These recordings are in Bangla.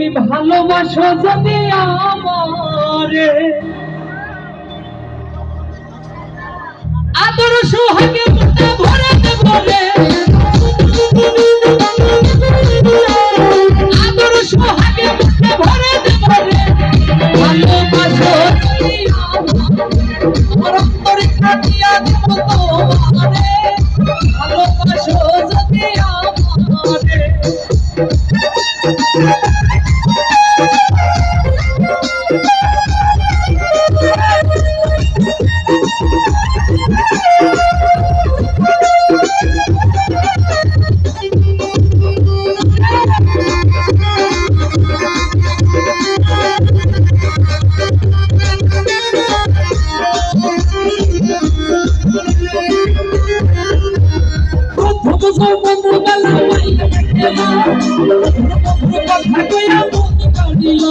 তুমি ভালোবাসো যদি আমারে আদর সোহাগে মনটা ভরে দেব রে আদর সোহাগে মনটা ভরে দেব রে ভালোবাসো যদি আমার অন্তরে কাটিয়া দেব তোমারে ভালোবাসো যদি আমারে বন্ধু গেল কথা কইয়া বন্ধু কাটিল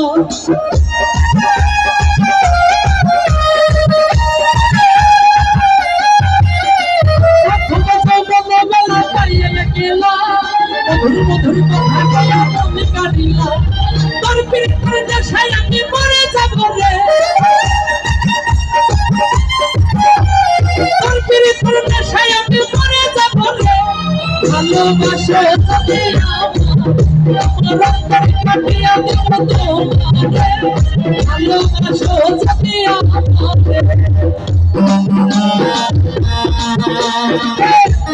মধুর কথা কইয়া বন্ধু কাটিল তোর পিড়ি করে দেশাই আমি মরে যাব রে তোর পিড়ি করে দেশাই আমি মরে যাব রে ভালোবাসো যদি আমার অন্তরে কাটিয়া দেব তোমারে ভালোবাসো